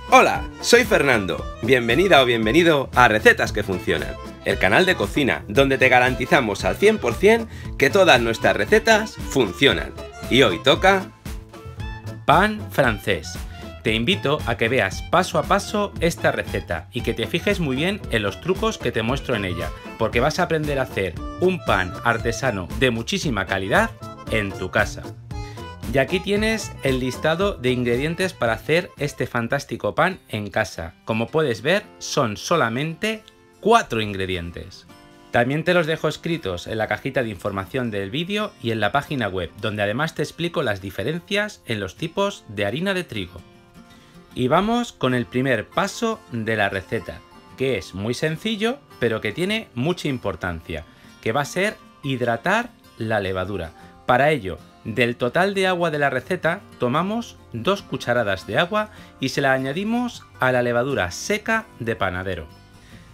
Hola, soy Fernando. Bienvenida o bienvenido a Recetas que Funcionan, el canal de cocina donde te garantizamos al 100% que todas nuestras recetas funcionan. Y hoy toca... pan francés. Te invito a que veas paso a paso esta receta y que te fijes muy bien en los trucos que te muestro en ella, porque vas a aprender a hacer un pan artesano de muchísima calidad en tu casa. Y aquí tienes el listado de ingredientes para hacer este fantástico pan en casa. Como puedes ver, son solamente 4 ingredientes. También te los dejo escritos en la cajita de información del vídeo y en la página web, donde además te explico las diferencias en los tipos de harina de trigo. Y vamos con el primer paso de la receta, que es muy sencillo, pero que tiene mucha importancia, que va a ser hidratar la levadura. Para ello, del total de agua de la receta, tomamos 2 cucharadas de agua y se la añadimos a la levadura seca de panadero.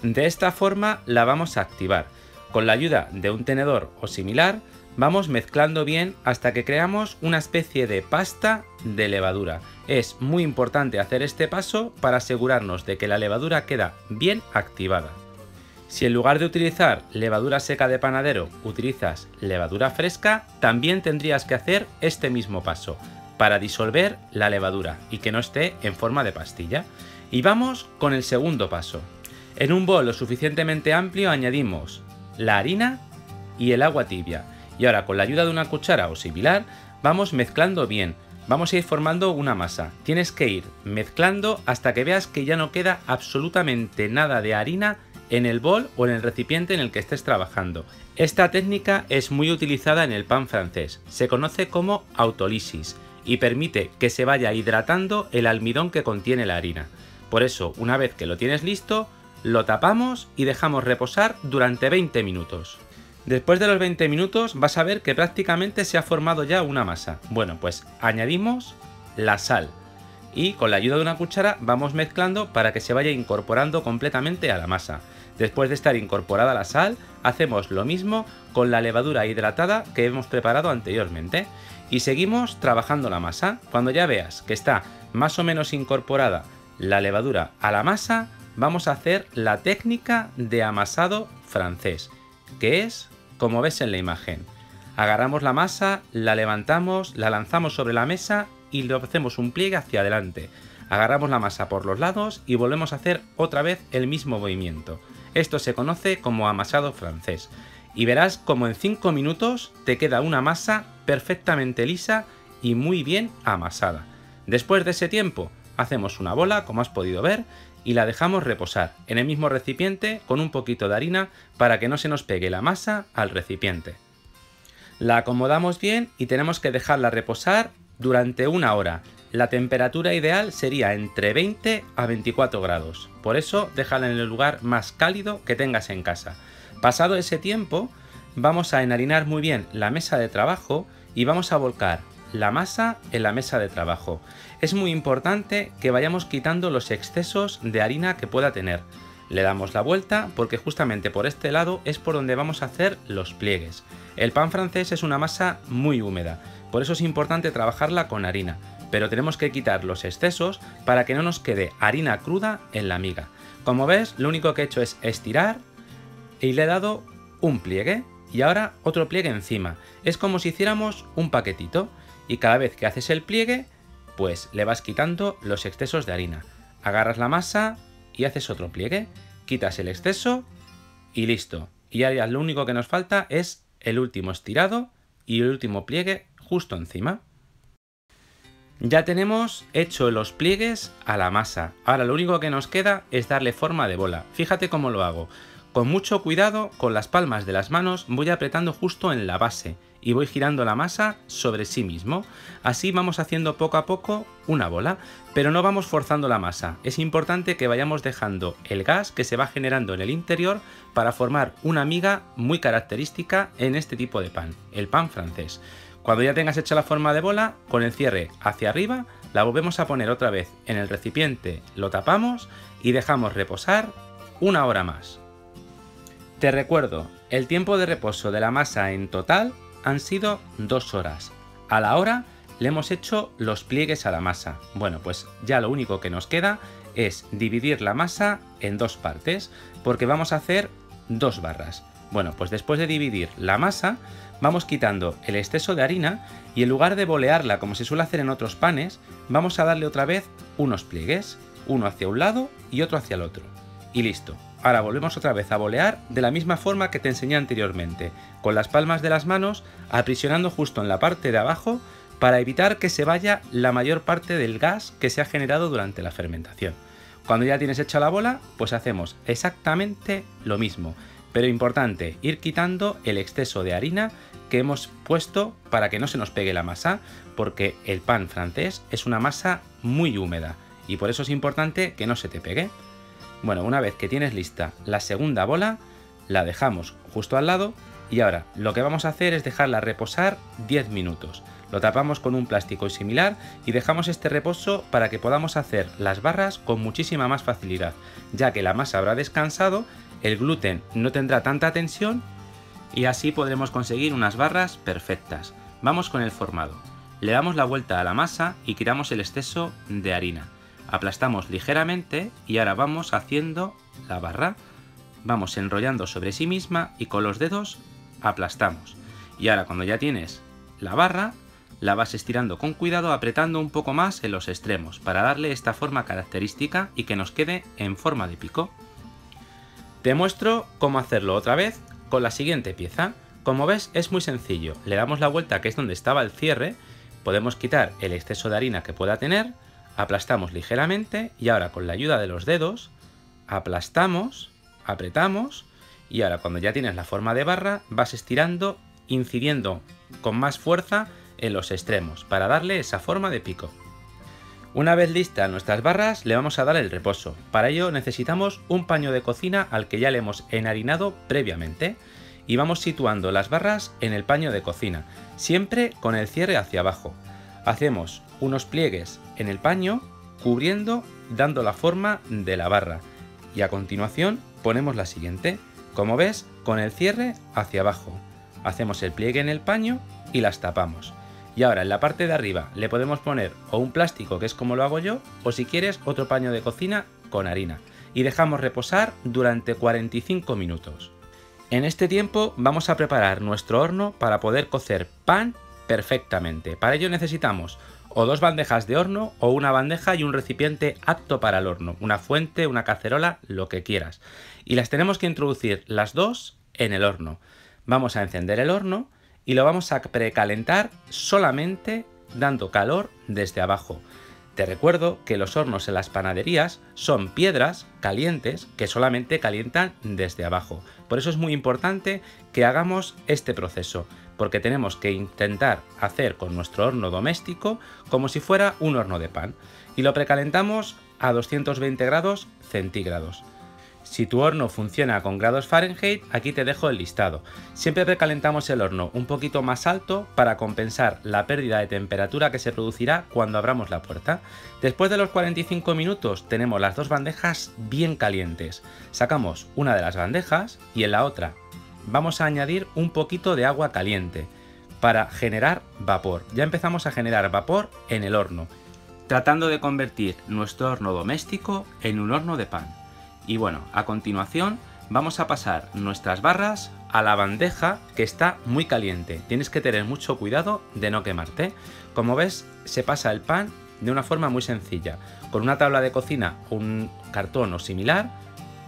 De esta forma la vamos a activar. Con la ayuda de un tenedor o similar, vamos mezclando bien hasta que creamos una especie de pasta de levadura. Es muy importante hacer este paso para asegurarnos de que la levadura queda bien activada. Si en lugar de utilizar levadura seca de panadero utilizas levadura fresca, también tendrías que hacer este mismo paso para disolver la levadura y que no esté en forma de pastilla. Y vamos con el segundo paso. En un bol lo suficientemente amplio añadimos la harina y el agua tibia. Y ahora con la ayuda de una cuchara o similar vamos mezclando bien. Vamos a ir formando una masa. Tienes que ir mezclando hasta que veas que ya no queda absolutamente nada de harina en el bol o en el recipiente en el que estés trabajando. Esta técnica es muy utilizada en el pan francés. Se conoce como autólisis y permite que se vaya hidratando el almidón que contiene la harina. Por eso, una vez que lo tienes listo, lo tapamos y dejamos reposar durante 20 minutos. Después de los 20 minutos vas a ver que prácticamente se ha formado ya una masa. Bueno, pues añadimos la sal y con la ayuda de una cuchara vamos mezclando para que se vaya incorporando completamente a la masa. Después de estar incorporada la sal, hacemos lo mismo con la levadura hidratada que hemos preparado anteriormente y seguimos trabajando la masa. Cuando ya veas que está más o menos incorporada la levadura a la masa, vamos a hacer la técnica de amasado francés, que es como ves en la imagen. Agarramos la masa, la levantamos, la lanzamos sobre la mesa y le hacemos un pliegue hacia adelante. Agarramos la masa por los lados y volvemos a hacer otra vez el mismo movimiento. Esto se conoce como amasado francés. Y verás como en 5 minutos te queda una masa perfectamente lisa y muy bien amasada. Después de ese tiempo, hacemos una bola, como has podido ver, y la dejamos reposar en el mismo recipiente con un poquito de harina para que no se nos pegue la masa al recipiente. La acomodamos bien y tenemos que dejarla reposar durante 1 hora. La temperatura ideal sería entre 20 a 24 grados. Por eso déjala en el lugar más cálido que tengas en casa. Pasado ese tiempo, vamos a enharinar muy bien la mesa de trabajo y vamos a volcar la masa en la mesa de trabajo. Es muy importante que vayamos quitando los excesos de harina que pueda tener. Le damos la vuelta porque justamente por este lado es por donde vamos a hacer los pliegues. El pan francés es una masa muy húmeda, por eso es importante trabajarla con harina, pero tenemos que quitar los excesos para que no nos quede harina cruda en la miga. Como ves, lo único que he hecho es estirar y le he dado un pliegue y ahora otro pliegue encima. Es como si hiciéramos un paquetito y cada vez que haces el pliegue, pues le vas quitando los excesos de harina. Agarras la masa y haces otro pliegue, quitas el exceso y listo. Y ahora lo único que nos falta es el último estirado y el último pliegue justo encima. Ya tenemos hecho los pliegues a la masa. Ahora lo único que nos queda es darle forma de bola. Fíjate cómo lo hago. Con mucho cuidado, con las palmas de las manos voy apretando justo en la base y voy girando la masa sobre sí mismo. Así vamos haciendo poco a poco una bola, pero no vamos forzando la masa. Es importante que vayamos dejando el gas que se va generando en el interior para formar una miga muy característica en este tipo de pan, el pan francés. Cuando ya tengas hecha la forma de bola, con el cierre hacia arriba, la volvemos a poner otra vez en el recipiente, lo tapamos y dejamos reposar 1 hora más. Te recuerdo, el tiempo de reposo de la masa en total han sido 2 horas. A la hora le hemos hecho los pliegues a la masa. Bueno, pues ya lo único que nos queda es dividir la masa en dos partes, porque vamos a hacer 2 barras. Bueno, pues después de dividir la masa, vamos quitando el exceso de harina y en lugar de bolearla como se suele hacer en otros panes, vamos a darle otra vez unos pliegues, uno hacia un lado y otro hacia el otro. Y listo. Ahora volvemos otra vez a bolear de la misma forma que te enseñé anteriormente, con las palmas de las manos aprisionando justo en la parte de abajo para evitar que se vaya la mayor parte del gas que se ha generado durante la fermentación. Cuando ya tienes hecha la bola, pues hacemos exactamente lo mismo. Pero importante, ir quitando el exceso de harina que hemos puesto para que no se nos pegue la masa, porque el pan francés es una masa muy húmeda y por eso es importante que no se te pegue. Bueno, una vez que tienes lista la segunda bola, la dejamos justo al lado y ahora lo que vamos a hacer es dejarla reposar 10 minutos. Lo tapamos con un plástico similar y dejamos este reposo para que podamos hacer las barras con muchísima más facilidad, ya que la masa habrá descansado, el gluten no tendrá tanta tensión y así podremos conseguir unas barras perfectas. Vamos con el formado. Le damos la vuelta a la masa y quitamos el exceso de harina. Aplastamos ligeramente y ahora vamos haciendo la barra. Vamos enrollando sobre sí misma y con los dedos aplastamos. Y ahora cuando ya tienes la barra, la vas estirando con cuidado apretando un poco más en los extremos para darle esta forma característica y que nos quede en forma de pico. Te muestro cómo hacerlo otra vez con la siguiente pieza. Como ves es muy sencillo, le damos la vuelta que es donde estaba el cierre, podemos quitar el exceso de harina que pueda tener, aplastamos ligeramente y ahora con la ayuda de los dedos aplastamos, apretamos y ahora cuando ya tienes la forma de barra vas estirando, incidiendo con más fuerza en los extremos para darle esa forma de pico. Una vez listas nuestras barras le vamos a dar el reposo. Para ello necesitamos un paño de cocina al que ya le hemos enharinado previamente y vamos situando las barras en el paño de cocina, siempre con el cierre hacia abajo. Hacemos unos pliegues en el paño cubriendo, dando la forma de la barra y a continuación ponemos la siguiente, como ves con el cierre hacia abajo. Hacemos el pliegue en el paño y las tapamos. Y ahora en la parte de arriba le podemos poner o un plástico, que es como lo hago yo, o si quieres otro paño de cocina con harina. Y dejamos reposar durante 45 minutos. En este tiempo vamos a preparar nuestro horno para poder cocer pan perfectamente. Para ello necesitamos o 2 bandejas de horno o una bandeja y un recipiente apto para el horno. Una fuente, una cacerola, lo que quieras. Y las tenemos que introducir las dos en el horno. Vamos a encender el horno y lo vamos a precalentar solamente dando calor desde abajo. Te recuerdo que los hornos en las panaderías son piedras calientes que solamente calientan desde abajo. Por eso es muy importante que hagamos este proceso, porque tenemos que intentar hacer con nuestro horno doméstico como si fuera un horno de pan. Y lo precalentamos a 220 grados centígrados. Si tu horno funciona con grados Fahrenheit, aquí te dejo el listado. Siempre precalentamos el horno un poquito más alto para compensar la pérdida de temperatura que se producirá cuando abramos la puerta. Después de los 45 minutos tenemos las dos bandejas bien calientes. Sacamos una de las bandejas y en la otra vamos a añadir un poquito de agua caliente para generar vapor. Ya empezamos a generar vapor en el horno, tratando de convertir nuestro horno doméstico en un horno de pan. Y bueno, a continuación vamos a pasar nuestras barras a la bandeja que está muy caliente. Tienes que tener mucho cuidado de no quemarte. Como ves, se pasa el pan de una forma muy sencilla. Con una tabla de cocina, un cartón o similar,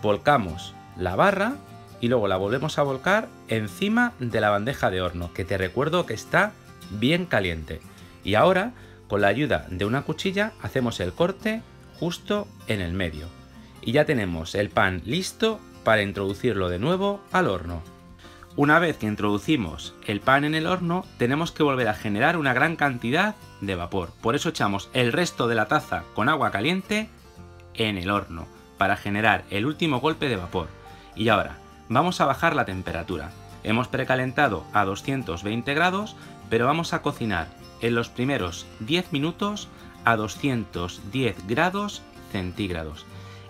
volcamos la barra y luego la volvemos a volcar encima de la bandeja de horno, que te recuerdo que está bien caliente. Y ahora, con la ayuda de una cuchilla, hacemos el corte justo en el medio. Y ya tenemos el pan listo para introducirlo de nuevo al horno. Una vez que introducimos el pan en el horno, tenemos que volver a generar una gran cantidad de vapor. Por eso echamos el resto de la taza con agua caliente en el horno, para generar el último golpe de vapor. Y ahora, vamos a bajar la temperatura. Hemos precalentado a 220 grados, pero vamos a cocinar en los primeros 10 minutos a 210 grados centígrados.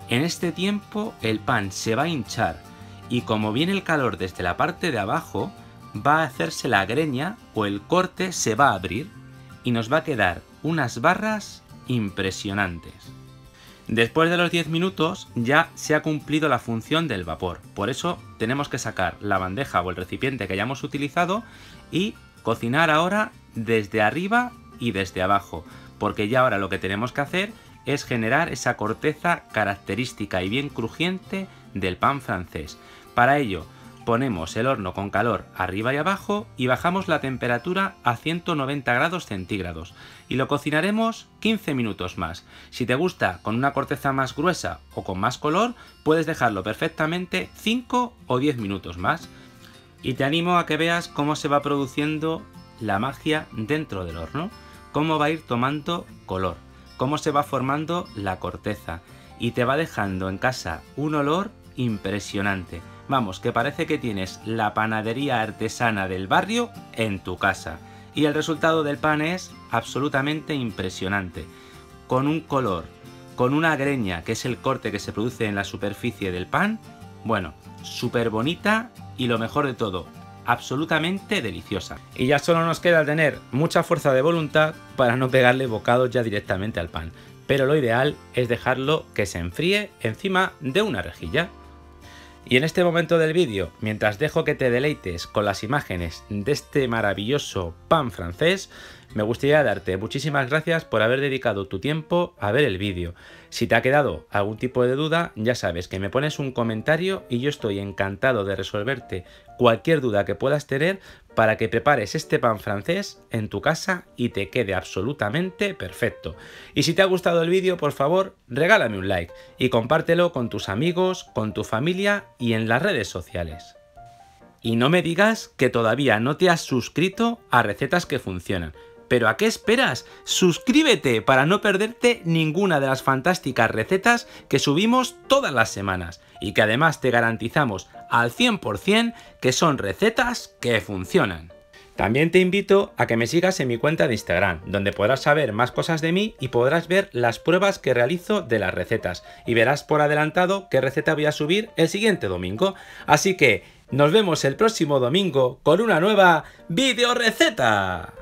En este tiempo el pan se va a hinchar y como viene el calor desde la parte de abajo, va a hacerse la greña o el corte se va a abrir y nos va a quedar unas barras impresionantes. Después de los 10 minutos ya se ha cumplido la función del vapor, por eso tenemos que sacar la bandeja o el recipiente que hayamos utilizado y cocinar ahora desde arriba y desde abajo, porque ya ahora lo que tenemos que hacer es generar esa corteza característica y bien crujiente del pan francés. Para ello ponemos el horno con calor arriba y abajo y bajamos la temperatura a 190 grados centígrados y lo cocinaremos 15 minutos más. Si te gusta con una corteza más gruesa o con más color, puedes dejarlo perfectamente 5 o 10 minutos más. Y te animo a que veas cómo se va produciendo la magia dentro del horno, cómo va a ir tomando color, cómo se va formando la corteza y te va dejando en casa un olor impresionante. Vamos, que parece que tienes la panadería artesana del barrio en tu casa. Y el resultado del pan es absolutamente impresionante. Con un color, con una greña, que es el corte que se produce en la superficie del pan. Bueno, súper bonita y lo mejor de todo, absolutamente deliciosa. Y ya solo nos queda tener mucha fuerza de voluntad para no pegarle bocados ya directamente al pan. Pero lo ideal es dejarlo que se enfríe encima de una rejilla. Y en este momento del vídeo, mientras dejo que te deleites con las imágenes de este maravilloso pan francés, me gustaría darte muchísimas gracias por haber dedicado tu tiempo a ver el vídeo. Si te ha quedado algún tipo de duda, ya sabes que me pones un comentario y yo estoy encantado de resolverte cualquier duda que puedas tener para que prepares este pan francés en tu casa y te quede absolutamente perfecto. Y si te ha gustado el vídeo, por favor, regálame un like y compártelo con tus amigos, con tu familia y en las redes sociales. Y no me digas que todavía no te has suscrito a Recetas que Funcionan. ¿Pero a qué esperas? ¡Suscríbete para no perderte ninguna de las fantásticas recetas que subimos todas las semanas! Y que además te garantizamos al 100% que son recetas que funcionan. También te invito a que me sigas en mi cuenta de Instagram, donde podrás saber más cosas de mí y podrás ver las pruebas que realizo de las recetas. Y verás por adelantado qué receta voy a subir el siguiente domingo. Así que nos vemos el próximo domingo con una nueva videoreceta.